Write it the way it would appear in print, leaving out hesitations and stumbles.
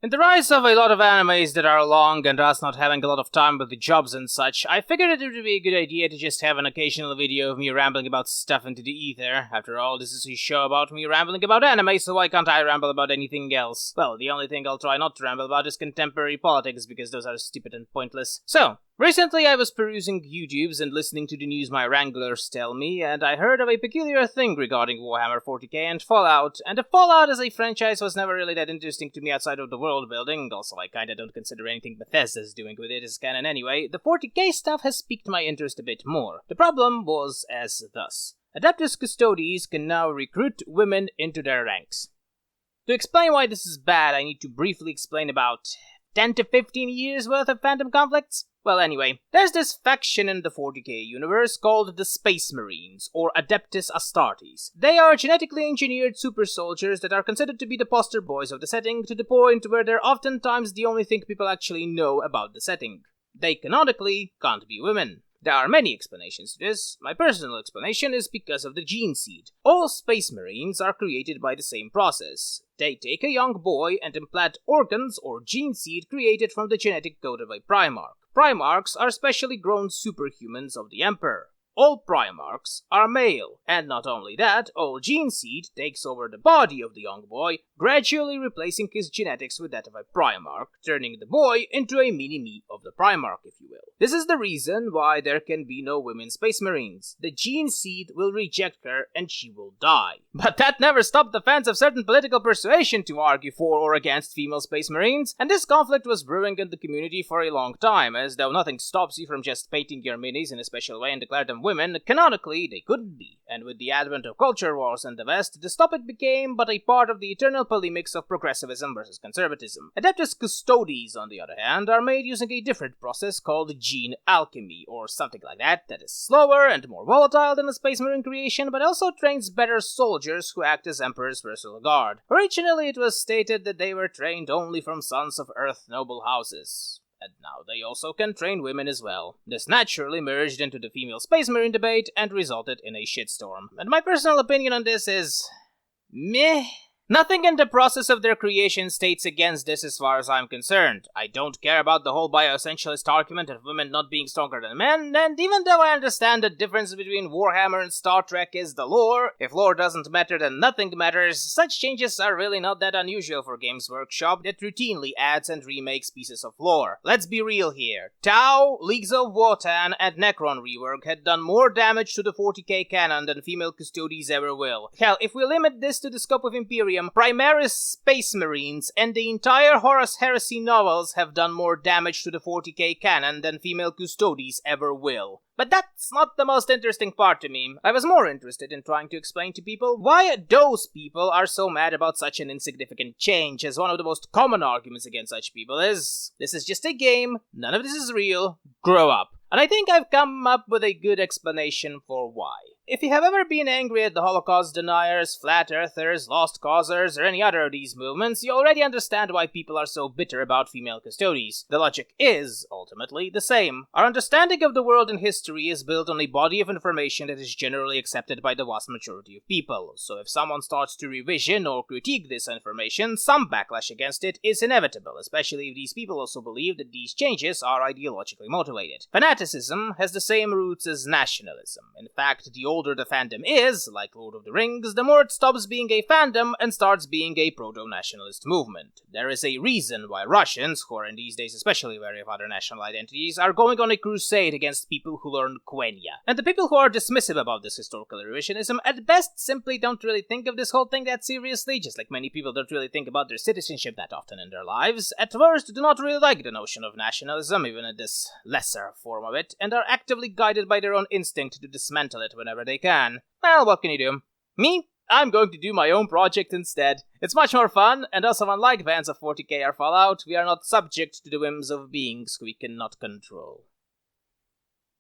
In the rise of a lot of animes that are long and us not having a lot of time with the jobs and such, I figured it would be a good idea to just have an occasional video of me rambling about stuff into the ether. After all, this is a show about me rambling about anime, so why can't I ramble about anything else? Well, the only thing I'll try not to ramble about is contemporary politics, because those are stupid and pointless. So, recently I was perusing YouTubes and listening to the news my wranglers tell me, and I heard of a peculiar thing regarding Warhammer 40k and Fallout, and if Fallout as a franchise was never really that interesting to me outside of the world building, also I kinda don't consider anything Bethesda's doing with it as canon anyway, the 40k stuff has piqued my interest a bit more. The problem was as thus. Adeptus Custodes can now recruit women into their ranks. To explain why this is bad, I need to briefly explain about 10 to 15 years worth of fandom conflicts. Well, anyway, there's this faction in the 40k universe called the Space Marines, or Adeptus Astartes. They are genetically engineered super soldiers that are considered to be the poster boys of the setting, to the point where they're oftentimes the only thing people actually know about the setting. They canonically can't be women. There are many explanations to this. My personal explanation is because of the gene seed. All Space Marines are created by the same process. They take a young boy and implant organs or gene seed created from the genetic code of a Primarch. Primarchs are specially grown superhumans of the Emperor. All Primarchs are male, and not only that, all gene seed takes over the body of the young boy, gradually replacing his genetics with that of a Primarch, turning the boy into a mini-me of the Primarch, if you will. This is the reason why there can be no women Space Marines. The gene seed will reject her, and she will die. But that never stopped the fans of certain political persuasion to argue for or against female Space Marines, and this conflict was brewing in the community for a long time, as though nothing stops you from just painting your minis in a special way and declare them women, canonically they couldn't be. And with the advent of culture wars in the West, this topic became but a part of the eternal polemics of progressivism versus conservatism. Adeptus Custodes, on the other hand, are made using a different process called gene alchemy, or something like that is slower and more volatile than a Space Marine creation, but also trains better soldiers who act as Emperor's personal guard. Originally, it was stated that they were trained only from sons of Earth noble houses. And now they also can train women as well. This naturally merged into the female Space Marine debate and resulted in a shitstorm. And my personal opinion on this is meh. Nothing in the process of their creation states against this as far as I'm concerned. I don't care about the whole bioessentialist argument of women not being stronger than men, and even though I understand the difference between Warhammer and Star Trek is the lore, if lore doesn't matter then nothing matters, such changes are really not that unusual for Games Workshop that routinely adds and remakes pieces of lore. Let's be real here. Tau, Leagues of Wotan, and Necron rework had done more damage to the 40k canon than female Custodes ever will. Hell, if we limit this to the scope of Imperium, Primaris Space Marines and the entire Horus Heresy novels have done more damage to the 40k canon than female Custodes ever will. But that's not the most interesting part to me. I was more interested in trying to explain to people why those people are so mad about such an insignificant change, as one of the most common arguments against such people is, this is just a game, none of this is real, grow up. And I think I've come up with a good explanation for why. If you have ever been angry at the Holocaust deniers, flat earthers, lost causers, or any other of these movements, you already understand why people are so bitter about female Custodes. The logic is, ultimately, the same. Our understanding of the world and history is built on a body of information that is generally accepted by the vast majority of people. So if someone starts to revision or critique this information, some backlash against it is inevitable, especially if these people also believe that these changes are ideologically motivated. Fanaticism has the same roots as nationalism. In fact, the older the fandom is, like Lord of the Rings, the more it stops being a fandom and starts being a proto-nationalist movement. There is a reason why Russians, who are in these days especially wary of other national identities, are going on a crusade against people who learn Quenya. And the people who are dismissive about this historical revisionism at best simply don't really think of this whole thing that seriously, just like many people don't really think about their citizenship that often in their lives. At worst, do not really like the notion of nationalism, even in this lesser form of it, and are actively guided by their own instinct to dismantle it whenever they can. Well, what can you do? Me? I'm going to do my own project instead. It's much more fun, and also unlike fans of 40k or Fallout, we are not subject to the whims of beings we cannot control.